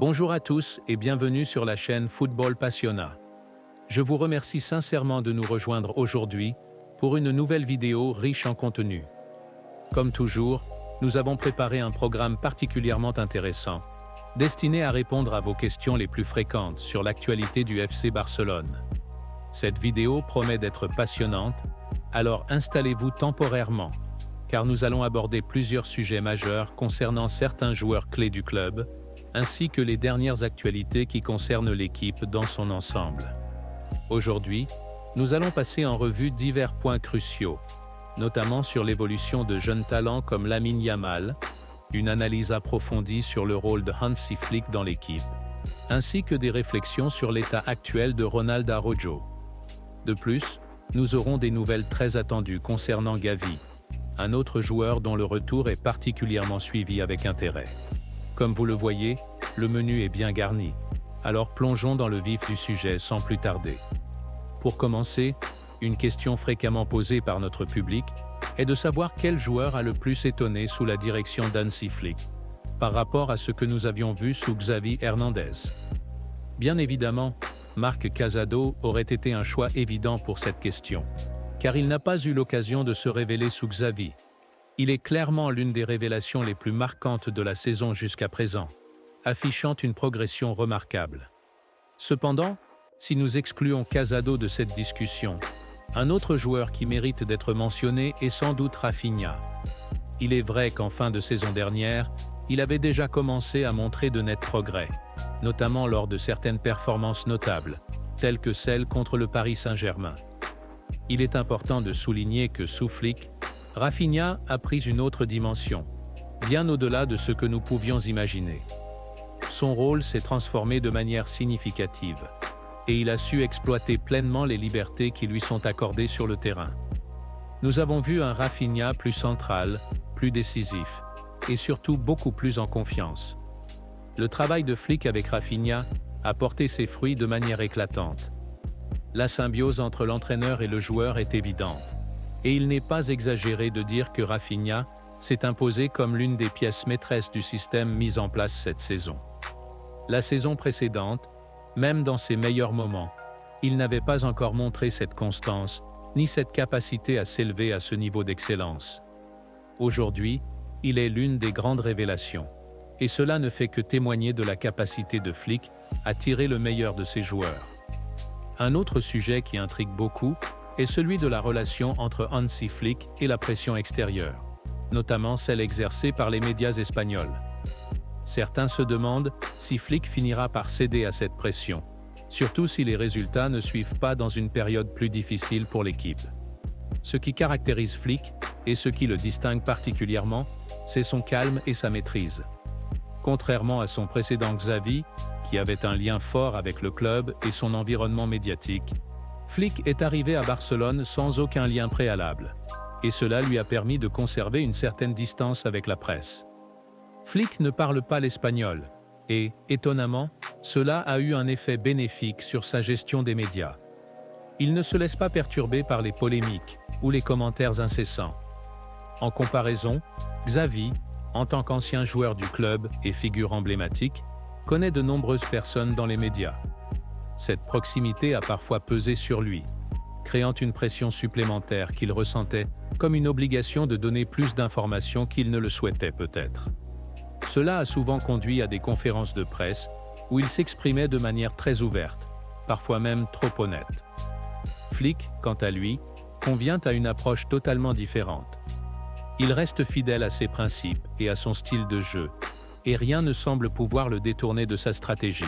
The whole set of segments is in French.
Bonjour à tous et bienvenue sur la chaîne Football Passionna. Je vous remercie sincèrement de nous rejoindre aujourd'hui pour une nouvelle vidéo riche en contenu. Comme toujours, nous avons préparé un programme particulièrement intéressant, destiné à répondre à vos questions les plus fréquentes sur l'actualité du FC Barcelone. Cette vidéo promet d'être passionnante, alors installez-vous temporairement, car nous allons aborder plusieurs sujets majeurs concernant certains joueurs clés du club, ainsi que les dernières actualités qui concernent l'équipe dans son ensemble. Aujourd'hui, nous allons passer en revue divers points cruciaux, notamment sur l'évolution de jeunes talents comme Lamine Yamal, une analyse approfondie sur le rôle de Hansi Flick dans l'équipe, ainsi que des réflexions sur l'état actuel de Ronald Araujo. De plus, nous aurons des nouvelles très attendues concernant Gavi, un autre joueur dont le retour est particulièrement suivi avec intérêt. Comme vous le voyez, le menu est bien garni. Alors plongeons dans le vif du sujet sans plus tarder. Pour commencer, une question fréquemment posée par notre public est de savoir quel joueur a le plus étonné sous la direction d'Hansi Flick, par rapport à ce que nous avions vu sous Xavi Hernandez. Bien évidemment, Marc Casado aurait été un choix évident pour cette question, car il n'a pas eu l'occasion de se révéler sous Xavi. Il est clairement l'une des révélations les plus marquantes de la saison jusqu'à présent, affichant une progression remarquable. Cependant, si nous excluons Casado de cette discussion, un autre joueur qui mérite d'être mentionné est sans doute Rafinha. Il est vrai qu'en fin de saison dernière, il avait déjà commencé à montrer de nets progrès, notamment lors de certaines performances notables, telles que celle contre le Paris Saint-Germain. Il est important de souligner que sous Flick, Rafinha a pris une autre dimension, bien au-delà de ce que nous pouvions imaginer. Son rôle s'est transformé de manière significative, et il a su exploiter pleinement les libertés qui lui sont accordées sur le terrain. Nous avons vu un Rafinha plus central, plus décisif, et surtout beaucoup plus en confiance. Le travail de Flick avec Rafinha a porté ses fruits de manière éclatante. La symbiose entre l'entraîneur et le joueur est évidente. Et il n'est pas exagéré de dire que Rafinha s'est imposé comme l'une des pièces maîtresses du système mis en place cette saison. La saison précédente, même dans ses meilleurs moments, il n'avait pas encore montré cette constance, ni cette capacité à s'élever à ce niveau d'excellence. Aujourd'hui, il est l'une des grandes révélations, et cela ne fait que témoigner de la capacité de Flick à tirer le meilleur de ses joueurs. Un autre sujet qui intrigue beaucoup est celui de la relation entre Hansi Flick et la pression extérieure, notamment celle exercée par les médias espagnols. Certains se demandent si Flick finira par céder à cette pression, surtout si les résultats ne suivent pas dans une période plus difficile pour l'équipe. Ce qui caractérise Flick, et ce qui le distingue particulièrement, c'est son calme et sa maîtrise. Contrairement à son précédent Xavi, qui avait un lien fort avec le club et son environnement médiatique, Flick est arrivé à Barcelone sans aucun lien préalable, et cela lui a permis de conserver une certaine distance avec la presse. Flick ne parle pas l'espagnol, et, étonnamment, cela a eu un effet bénéfique sur sa gestion des médias. Il ne se laisse pas perturber par les polémiques ou les commentaires incessants. En comparaison, Xavi, en tant qu'ancien joueur du club et figure emblématique, connaît de nombreuses personnes dans les médias. Cette proximité a parfois pesé sur lui, créant une pression supplémentaire qu'il ressentait comme une obligation de donner plus d'informations qu'il ne le souhaitait peut-être. Cela a souvent conduit à des conférences de presse où il s'exprimait de manière très ouverte, parfois même trop honnête. Flick, quant à lui, convient à une approche totalement différente. Il reste fidèle à ses principes et à son style de jeu, et rien ne semble pouvoir le détourner de sa stratégie.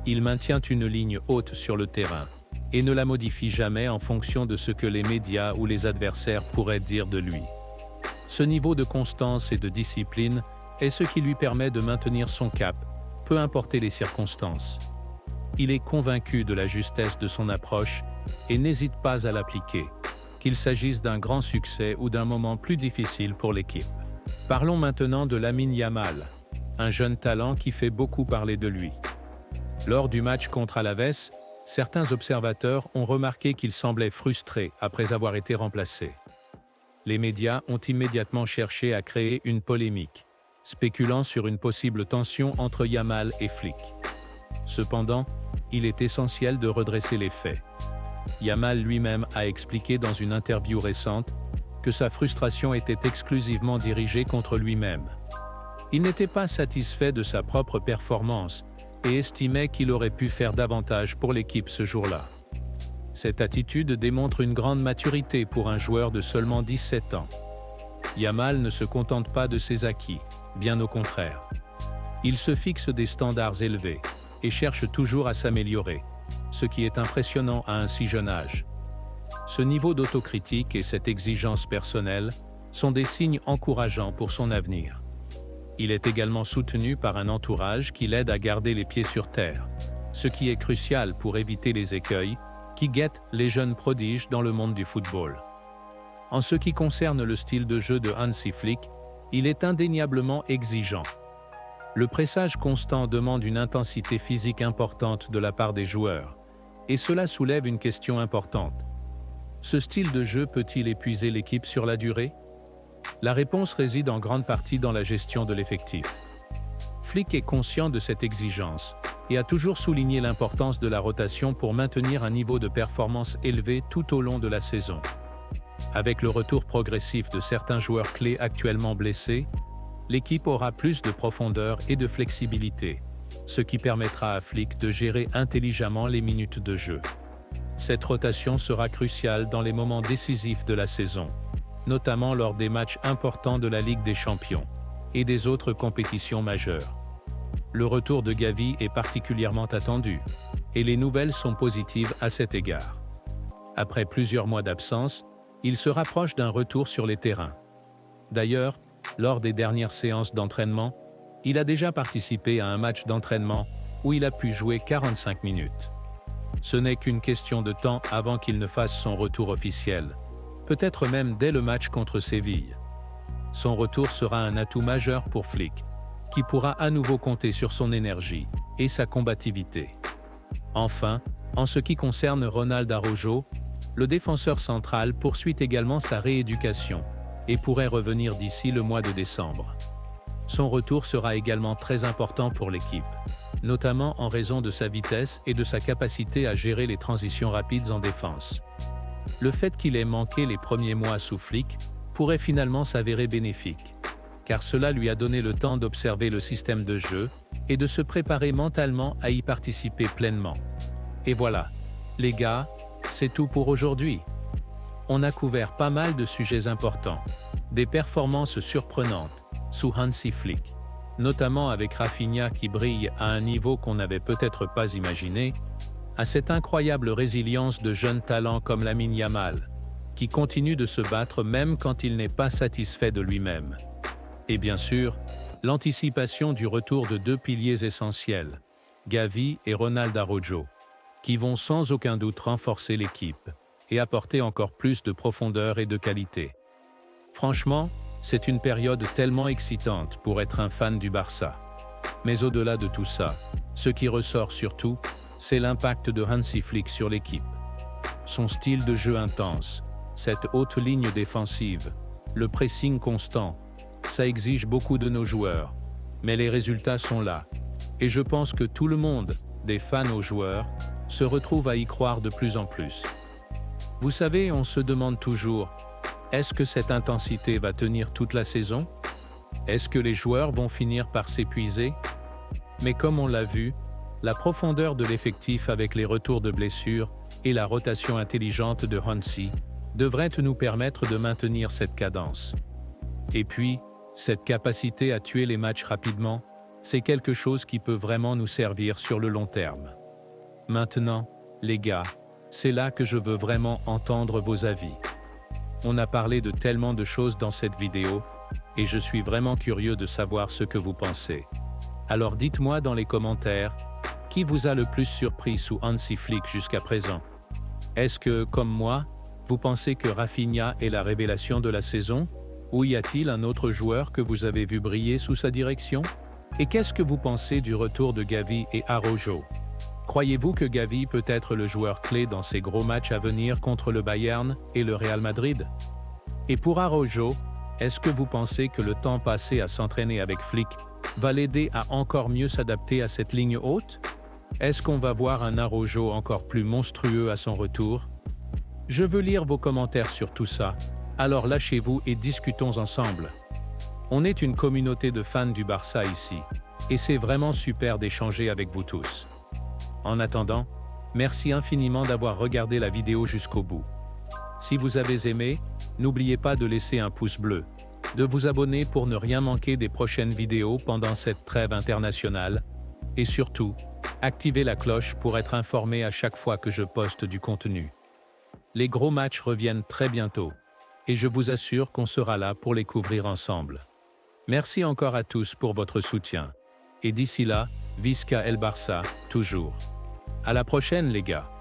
Il maintient une ligne haute sur le terrain et ne la modifie jamais en fonction de ce que les médias ou les adversaires pourraient dire de lui. Ce niveau de constance et de discipline est ce qui lui permet de maintenir son cap, peu importe les circonstances. Il est convaincu de la justesse de son approche et n'hésite pas à l'appliquer, qu'il s'agisse d'un grand succès ou d'un moment plus difficile pour l'équipe. Parlons maintenant de Lamine Yamal, un jeune talent qui fait beaucoup parler de lui. Lors du match contre Alaves, certains observateurs ont remarqué qu'il semblait frustré après avoir été remplacé. Les médias ont immédiatement cherché à créer une polémique, spéculant sur une possible tension entre Yamal et Flick. Cependant, il est essentiel de redresser les faits. Yamal lui-même a expliqué dans une interview récente que sa frustration était exclusivement dirigée contre lui-même. Il n'était pas satisfait de sa propre performance et estimait qu'il aurait pu faire davantage pour l'équipe ce jour-là. Cette attitude démontre une grande maturité pour un joueur de seulement 17 ans. Yamal ne se contente pas de ses acquis, bien au contraire. Il se fixe des standards élevés et cherche toujours à s'améliorer, ce qui est impressionnant à un si jeune âge. Ce niveau d'autocritique et cette exigence personnelle sont des signes encourageants pour son avenir. Il est également soutenu par un entourage qui l'aide à garder les pieds sur terre, ce qui est crucial pour éviter les écueils qui guettent les jeunes prodiges dans le monde du football. En ce qui concerne le style de jeu de Hansi Flick, il est indéniablement exigeant. Le pressage constant demande une intensité physique importante de la part des joueurs, et cela soulève une question importante. Ce style de jeu peut-il épuiser l'équipe sur la durée? La réponse réside en grande partie dans la gestion de l'effectif. Flick est conscient de cette exigence et a toujours souligné l'importance de la rotation pour maintenir un niveau de performance élevé tout au long de la saison. Avec le retour progressif de certains joueurs clés actuellement blessés, l'équipe aura plus de profondeur et de flexibilité, ce qui permettra à Flick de gérer intelligemment les minutes de jeu. Cette rotation sera cruciale dans les moments décisifs de la saison, notamment lors des matchs importants de la Ligue des Champions et des autres compétitions majeures. Le retour de Gavi est particulièrement attendu, et les nouvelles sont positives à cet égard. Après plusieurs mois d'absence, il se rapproche d'un retour sur les terrains. D'ailleurs, lors des dernières séances d'entraînement, il a déjà participé à un match d'entraînement où il a pu jouer 45 minutes. Ce n'est qu'une question de temps avant qu'il ne fasse son retour officiel, peut-être même dès le match contre Séville. Son retour sera un atout majeur pour Flick, qui pourra à nouveau compter sur son énergie et sa combativité. Enfin, en ce qui concerne Ronald Araujo, le défenseur central poursuit également sa rééducation et pourrait revenir d'ici le mois de décembre. Son retour sera également très important pour l'équipe, notamment en raison de sa vitesse et de sa capacité à gérer les transitions rapides en défense. Le fait qu'il ait manqué les premiers mois sous Flick pourrait finalement s'avérer bénéfique, car cela lui a donné le temps d'observer le système de jeu et de se préparer mentalement à y participer pleinement. Et voilà, les gars, c'est tout pour aujourd'hui. On a couvert pas mal de sujets importants, des performances surprenantes sous Hansi Flick, notamment avec Rafinha qui brille à un niveau qu'on n'avait peut-être pas imaginé, à cette incroyable résilience de jeunes talents comme Lamine Yamal, qui continue de se battre même quand il n'est pas satisfait de lui-même. Et bien sûr, l'anticipation du retour de deux piliers essentiels, Gavi et Ronald Araujo, qui vont sans aucun doute renforcer l'équipe et apporter encore plus de profondeur et de qualité. Franchement, c'est une période tellement excitante pour être un fan du Barça. Mais au-delà de tout ça, ce qui ressort surtout, c'est l'impact de Hansi Flick sur l'équipe. Son style de jeu intense, cette haute ligne défensive, le pressing constant, ça exige beaucoup de nos joueurs. Mais les résultats sont là. Et je pense que tout le monde, des fans aux joueurs, se retrouve à y croire de plus en plus. Vous savez, on se demande toujours, est-ce que cette intensité va tenir toute la saison? Est-ce que les joueurs vont finir par s'épuiser? Mais comme on l'a vu, la profondeur de l'effectif avec les retours de blessures et la rotation intelligente de Hansi devrait nous permettre de maintenir cette cadence. Et puis, cette capacité à tuer les matchs rapidement, c'est quelque chose qui peut vraiment nous servir sur le long terme. Maintenant, les gars, c'est là que je veux vraiment entendre vos avis. On a parlé de tellement de choses dans cette vidéo, et je suis vraiment curieux de savoir ce que vous pensez. Alors dites-moi dans les commentaires, qui vous a le plus surpris sous Hansi Flick jusqu'à présent? Est-ce que, comme moi, vous pensez que Rafinha est la révélation de la saison? Ou y a-t-il un autre joueur que vous avez vu briller sous sa direction? Et qu'est-ce que vous pensez du retour de Gavi et Araujo? Croyez-vous que Gavi peut être le joueur clé dans ces gros matchs à venir contre le Bayern et le Real Madrid? Et pour Araujo, Est-ce que vous pensez que le temps passé à s'entraîner avec Flick va l'aider à encore mieux s'adapter à cette ligne haute? Est-ce qu'on va voir un Araujo encore plus monstrueux à son retour? Je veux lire vos commentaires sur tout ça, alors lâchez-vous et discutons ensemble. On est une communauté de fans du Barça ici, et c'est vraiment super d'échanger avec vous tous. En attendant, merci infiniment d'avoir regardé la vidéo jusqu'au bout. Si vous avez aimé, n'oubliez pas de laisser un pouce bleu, de vous abonner pour ne rien manquer des prochaines vidéos pendant cette trêve internationale, et surtout, activez la cloche pour être informé à chaque fois que je poste du contenu. Les gros matchs reviennent très bientôt, et je vous assure qu'on sera là pour les couvrir ensemble. Merci encore à tous pour votre soutien. Et d'ici là, Visca el Barça, toujours. À la prochaine les gars.